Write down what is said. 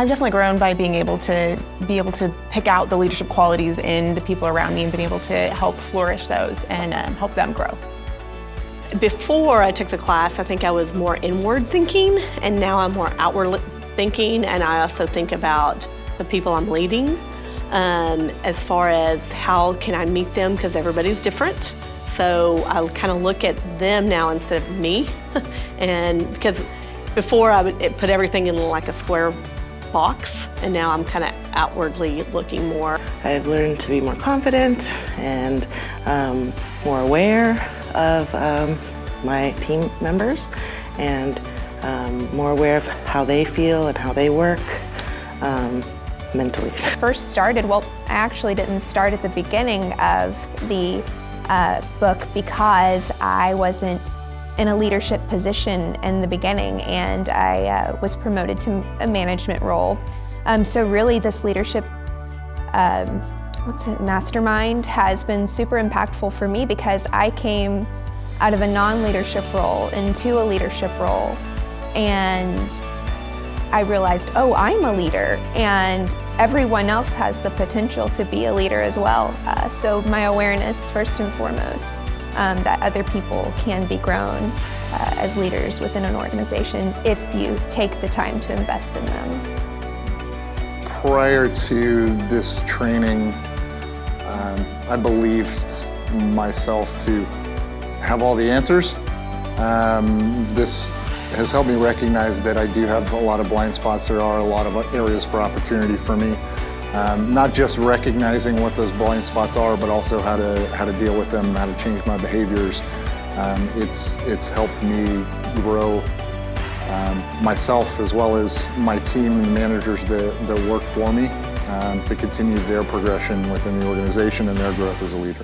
I've definitely grown by being able to pick out the leadership qualities in the people around me and being able to help flourish those and help them grow. Before I took the class, I think I was more inward thinking, and now I'm more outward thinking, and I also think about the people I'm leading as far as how can I meet them, because everybody's different. So I kind of look at them now instead of me, and because before I would put everything in like a square box, and now I'm kind of outwardly looking more. I've learned to be more confident and more aware of my team members, and more aware of how they feel and how they work mentally. First started, well, I actually didn't start at the beginning of the book because I wasn't in a leadership position in the beginning, and I was promoted to a management role. So really this leadership mastermind has been super impactful for me, because I came out of a non-leadership role into a leadership role, and I realized, oh, I'm a leader, and everyone else has the potential to be a leader as well. So my awareness, first and foremost, that other people can be grown as leaders within an organization if you take the time to invest in them. Prior to this training, I believed myself to have all the answers. This has helped me recognize that I do have a lot of blind spots. There are a lot of areas for opportunity for me. Not just recognizing what those blind spots are, but also how to deal with them, how to change my behaviors. It's helped me grow myself, as well as my team and the managers that work for me, to continue their progression within the organization and their growth as a leader.